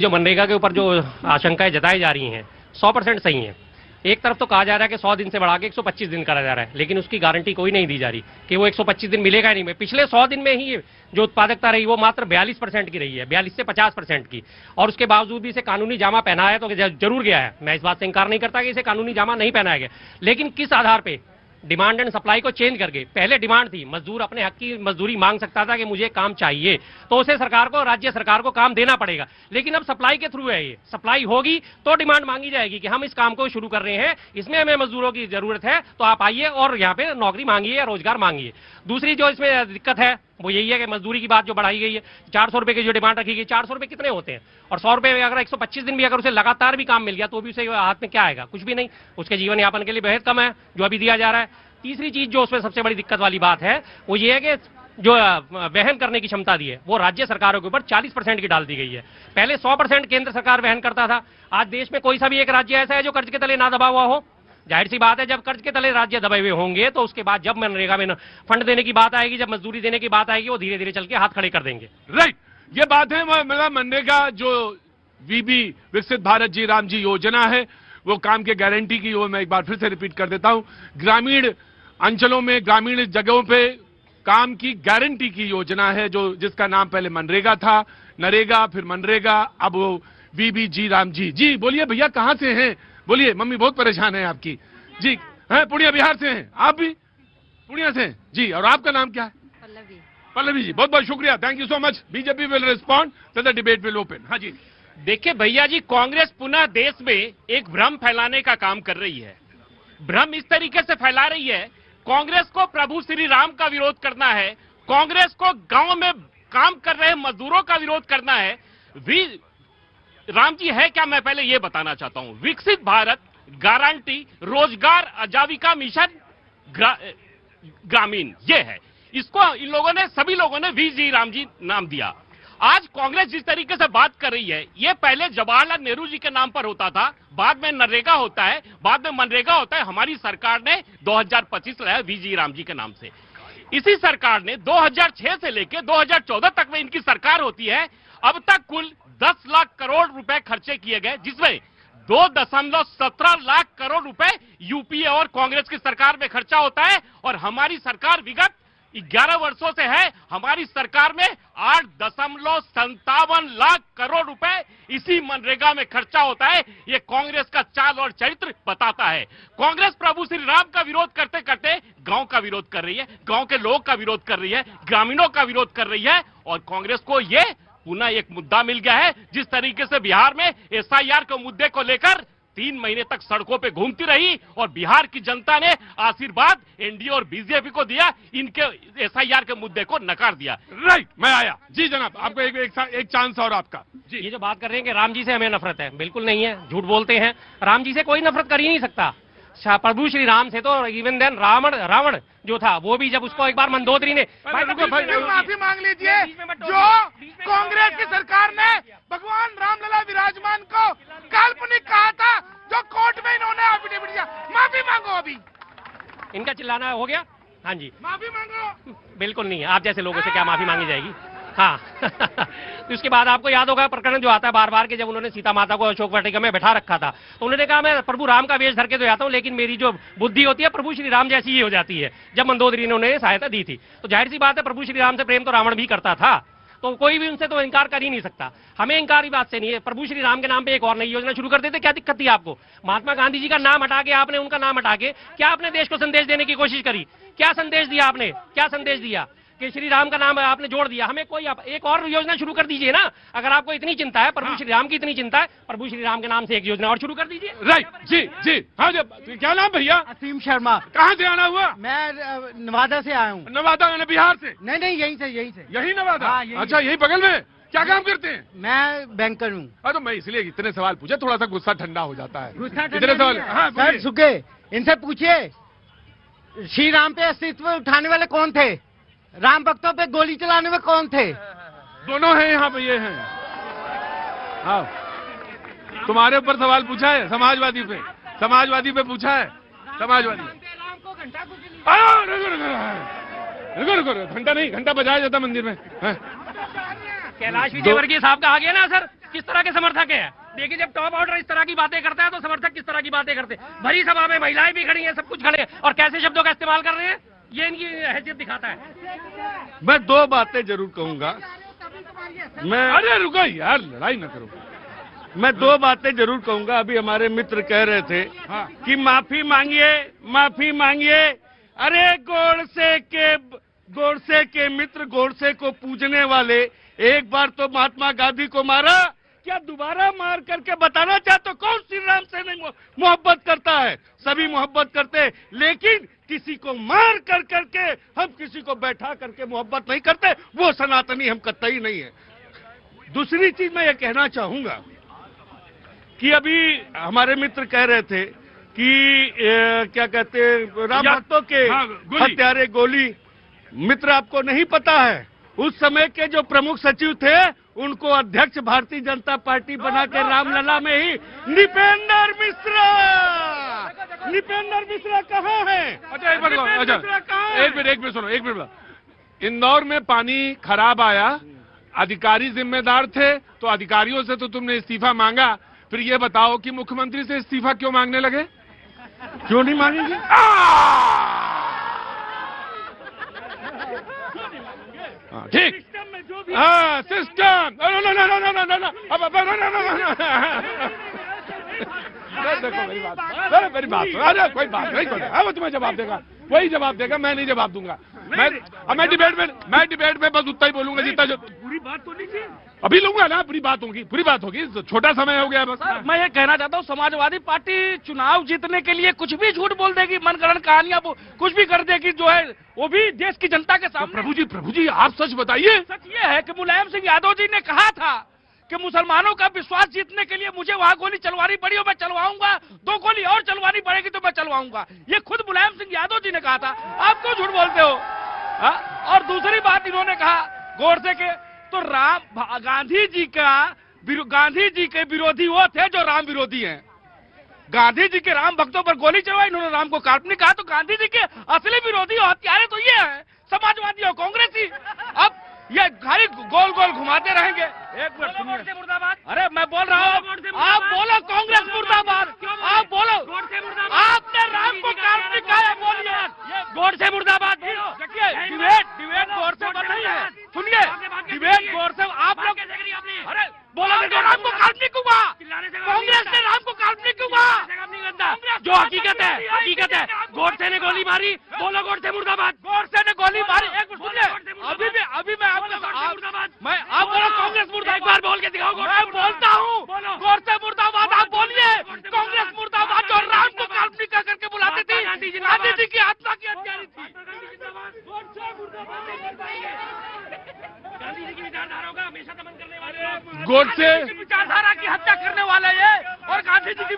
जो मनरेगा के ऊपर जो आशंकाएं जताई जा रही हैं 100% सही है। एक तरफ तो कहा जा रहा है कि 100 दिन से बढ़ा के 125 दिन करा जा रहा है, लेकिन उसकी गारंटी कोई नहीं दी जा रही कि वो 125 दिन मिलेगा नहीं। पिछले 100 दिन में ही जो उत्पादकता रही वो मात्र 42% की रही है, 42 से 50% की, और उसके बावजूद भी इसे कानूनी जामा पहनाया तो जरूर गया है। मैं इस बात से इंकार नहीं करता कि इसे कानूनी जामा नहीं पहनाया गया, लेकिन किस आधार पर? डिमांड एंड सप्लाई को चेंज करके। पहले डिमांड थी, मजदूर अपने हक की मजदूरी मांग सकता था कि मुझे काम चाहिए, तो उसे सरकार को, राज्य सरकार को काम देना पड़ेगा। लेकिन अब सप्लाई के थ्रू है, ये सप्लाई होगी तो डिमांड मांगी जाएगी कि हम इस काम को शुरू कर रहे हैं, इसमें हमें मजदूरों की जरूरत है, तो आप आइए और यहाँ पे नौकरी मांगिए या रोजगार मांगिए। दूसरी जो इसमें दिक्कत है वो यही है कि मजदूरी की बात जो बढ़ाई गई है, 400 रुपए की जो डिमांड रखी गई, 400 रुपए कितने होते हैं? और 100 रुपए में अगर 125 दिन भी अगर उसे लगातार भी काम मिल गया तो भी उसे हाथ में क्या आएगा? कुछ भी नहीं। उसके जीवन यापन के लिए बेहद कम है जो अभी दिया जा रहा है। तीसरी चीज जो उसमें सबसे बड़ी दिक्कत वाली बात है वो ये है कि जो वहन करने की क्षमता दी है वो राज्य सरकारों के ऊपर 40% की डाल दी गई है। पहले 100% केंद्र सरकार वहन करता था। आज देश में कोई सा भी एक राज्य ऐसा है जो कर्ज के तले ना दबा हुआ हो? जाहिर सी बात है, जब कर्ज के तले राज्य दबे हुए होंगे तो उसके बाद जब मनरेगा में फंड देने की बात आएगी, जब मजदूरी देने की बात आएगी, वो धीरे धीरे चल के हाथ खड़े कर देंगे। राइट, ये बात है। मतलब मनरेगा जो वीबी विकसित भारत जी राम जी योजना है वो काम के गारंटी की, वो मैं एक बार फिर से रिपीट कर देता हूं, ग्रामीण अंचलों में, ग्रामीण जगहों पे काम की गारंटी की योजना है, जो जिसका नाम पहले मनरेगा था, नरेगा, फिर मनरेगा, अब वो वीबी जी राम जी। जी बोलिए भैया, कहां से हैं? बोलिए, मम्मी बहुत परेशान है आपकी। जी हैं, पूर्णिया बिहार से हैं आप भी? पूर्णिया से हैं जी। और आपका नाम क्या है? पल्लवी। पल्लवी जी, बहुत बहुत शुक्रिया, thank you so much. BJP will respond तो द डिबेट विल ओपन। हाँ जी। देखिए भैया जी, कांग्रेस पुनः देश में एक भ्रम फैलाने का काम कर रही है। भ्रम इस तरीके से फैला रही है, कांग्रेस को प्रभु श्री राम का विरोध करना है, कांग्रेस को गांव में काम कर रहे मजदूरों का विरोध करना है। राम जी है क्या, मैं पहले यह बताना चाहता हूं। विकसित भारत गारंटी रोजगार आजीविका मिशन ग्रामीण, ये है। इसको इन लोगों ने, सभी लोगों ने वी जी राम जी नाम दिया। आज कांग्रेस जिस तरीके से बात कर रही है, ये पहले जवाहरलाल नेहरू जी के नाम पर होता था, बाद में नरेगा होता है, बाद में मनरेगा होता है। हमारी सरकार ने 2025 लाया वीजी राम जी के नाम से। इसी सरकार ने 2006 से लेकर 2014 तक में इनकी सरकार होती है। अब तक कुल 10 लाख करोड़ रुपए खर्चे किए गए, जिसमें 2.17 लाख करोड़ रुपए यूपीए और कांग्रेस की सरकार में खर्चा होता है। और हमारी सरकार विगत 11 वर्षों से है, हमारी सरकार में 8.57 लाख करोड़ रुपए इसी मनरेगा में खर्चा होता है। ये कांग्रेस का चाल और चरित्र बताता है। कांग्रेस प्रभु श्री राम का विरोध करते करते गांव का विरोध कर रही है, गांव के लोग का विरोध कर रही है, ग्रामीणों का विरोध कर रही है। और कांग्रेस को ये पुनः एक मुद्दा मिल गया है। जिस तरीके से बिहार में एसआईआर के मुद्दे को लेकर 3 महीने तक सड़कों पे घूमती रही और बिहार की जनता ने आशीर्वाद एनडीए और बीजेपी को दिया, इनके एसआईआर के मुद्दे को नकार दिया। राइट, मैं आया जी। जनाब, आपको एक चांस और आपका जी। ये जो बात कर रहे हैं कि राम जी से हमें नफरत है, बिल्कुल नहीं है, झूठ बोलते हैं। राम जी से कोई नफरत कर ही नहीं सकता। प्रभु श्री राम से तो इवन देन रावण जो था, वो भी जब उसको एक बार मंदोदरी ने माफी मांग लीजिए, जो कांग्रेस की सरकार ने भगवान रामलला विराजमान को काल्पनिक कहा था, जो कोर्ट में इन्होंने एफिडेविट दिया, माफी मांगो। अभी इनका चिल्लाना हो गया। हाँ जी, माफी मांगो। बिल्कुल नहीं, आप जैसे लोगों से क्या माफी मांगी जाएगी? हाँ तो उसके बाद आपको याद होगा प्रकरण जो आता है बार बार के, जब उन्होंने सीता माता को अशोक वाटिका में बैठा रखा था तो उन्होंने कहा मैं प्रभु राम का वेश धर के तो जाता हूं, लेकिन मेरी जो बुद्धि होती है प्रभु श्री राम जैसी ही हो जाती है। जब मंदोदरी ने उन्हें सहायता दी थी, तो जाहिर सी बात है प्रभु श्री राम से प्रेम तो रावण भी करता था, तो कोई भी उनसे तो इनकार कर ही नहीं सकता। हमें इनकार ही बात से नहीं है। प्रभु श्री राम के नाम पे एक और नई योजना शुरू कर देते, क्या दिक्कत थी आपको? महात्मा गांधी जी का नाम हटा के आपने उनका नाम हटा के क्या आपने देश को संदेश देने की कोशिश करी? क्या संदेश दिया आपने? क्या संदेश दिया कि श्री राम का नाम आपने जोड़ दिया? हमें कोई एक और योजना शुरू कर दीजिए ना, अगर आपको इतनी चिंता है, प्रभु श्री राम की इतनी चिंता है, प्रभु श्री राम के नाम से एक योजना और शुरू कर दीजिए। राइट जी जी। हाँ जी, क्या नाम भैया? असीम शर्मा। कहाँ से आना हुआ? मैं नवादा से आया हूँ। नवादा मैंने बिहार से? नहीं, यहीं से। यही नवादा? हाँ, अच्छा, यही बगल में। क्या काम करते हैं? मैं बैंकर हूँ। हाँ, तो मैं इसलिए इतने सवाल पूछे, थोड़ा सा गुस्सा ठंडा हो जाता है। इतने सवाल। हाँ, सर सुखे, इनसे पूछिए श्री राम पे अस्तित्व उठाने वाले कौन थे? राम भक्तों पे गोली चलाने में कौन थे? दोनों हैं यहाँ पे, ये हैं। हाँ, तुम्हारे ऊपर सवाल पूछा है, समाजवादी पे पूछा है। समाजवादी रुको, घंटा नहीं, घंटा बजाया जाता मंदिर में। कैलाश विजयवर्गीय साहब का आ गया ना सर। किस तरह के समर्थक है? देखिए, जब टॉप ऑर्डर इस तरह की बातें करता है तो समर्थक किस तरह की बातें करते हैं। भरी सभा में महिलाएं भी खड़ी हैं, सब कुछ खड़े हैं, और कैसे शब्दों का इस्तेमाल कर रहे हैं, ये इनकी हैसियत दिखाता है। मैं दो बातें जरूर कहूंगा। अरे रुको यार, लड़ाई न करो। मैं दो बातें जरूर कहूंगा। अभी हमारे मित्र कह रहे थे कि माफी मांगिए, माफी मांगिए। अरे गोडसे के मित्र, गोडसे को पूजने वाले, एक बार तो महात्मा गांधी को मारा, क्या दोबारा मार करके बताना चाहते? कौन श्री राम से नहीं मोहब्बत करता है? सभी मोहब्बत करते हैं, लेकिन किसी को मार कर करके, हम किसी को बैठा करके मोहब्बत नहीं करते। वो सनातनी हम कतई नहीं है। दूसरी चीज मैं ये कहना चाहूंगा कि अभी हमारे मित्र कह रहे थे कि क्या कहते हैं, राम भक्तों के हत्यारे गोली। मित्र, आपको नहीं पता है, उस समय के जो प्रमुख सचिव थे, उनको अध्यक्ष भारतीय जनता पार्टी बना के रामलला में ही निपेंद्र मिश्रा कहाँ है? अच्छा, एक मिनट सुनो, एक मिनट। इंदौर में पानी खराब आया, अधिकारी जिम्मेदार थे, तो अधिकारियों से तो तुमने इस्तीफा मांगा, फिर ये बताओ कि मुख्यमंत्री से इस्तीफा क्यों मांगने लगे? क्यों नहीं मांगेंगे? ठीक, हाँ, सिस्टम। देखो मेरी बात, मेरी बात, अरे कोई बात नहीं, अब तुम्हें जवाब देगा, वही जवाब देगा, मैं नहीं जवाब दूंगा। मैं डिबेट में बस उतना ही बोलूंगा जितना जो पूरी बात तो नहीं थी। अभी लूंगा ना, पूरी बात होगी, छोटा समय हो गया बस। मैं ये कहना चाहता हूँ, समाजवादी पार्टी चुनाव जीतने के लिए कुछ भी झूठ बोल देगी, मनगढ़ंत कहानियां कुछ भी कर देगी, जो है वो भी देश की जनता के सामने। प्रभु जी आप सच बताइए। सच ये है कि मुलायम सिंह यादव जी ने कहा था कि मुसलमानों का विश्वास जीतने के लिए मुझे वहां गोली चलवानी पड़ी और मैं चलवाऊंगा, 2 गोली और चलवानी पड़ेगी तो मैं चलवाऊंगा। ये खुद मुलायम सिंह यादव जी ने कहा था। आप क्यों झूठ बोलते हो? और दूसरी बात इन्होंने कहा गोडसे के, तो गांधी जी के विरोधी वो थे जो राम विरोधी हैं। गांधी जी के राम भक्तों पर गोली चलवाई, इन्होंने राम को काल्पनिक कहा, तो गांधी जी के असली विरोधी और हत्यारे तो ये हैं, समाजवादी और कांग्रेसी। अब ये खाली गोल गोल घुमाते रहेंगे। एक मिनट सुनिए, मुर्दाबाद। अरे मैं बोल रहा हूँ, आप बोलो कांग्रेस मुर्दाबाद, आप बोलो। आपने राम को काल्पनिक कहा है, बोलिए गोडसे मुर्दाबाद। देखिए, डिबेट गोडसे पर नहीं है। सुनिए, डिबेट गोडसे, आप लोग अरे बोलो तो राम को काल्पनिक हुआ, कांग्रेस ने राम को काल्पनिक हुआ। जो हकीकत है, गोडसे ने गोली मारी, बोलो गोडसे मुर्दाबाद। गोडसे ने गोली मारी, एक सुनिए, अभी मैं आप बोलो कांग्रेस मुर्दाबाद, एक बार बोल के दिखाओ। मैं बोलता हूँ गोडसे मुर्दाबाद, आप बोलिए कांग्रेस मुर्दाबाद, जो राम को काल्पनिक करके बुलाती थी, गांधी जी की आत्मा की हत्यारी थी। गांधी जी की विचारधारा का हमेशा दमन करने वाले, गोडसे विचारधारा की हत्या करने वाले ये, और गांधी जी की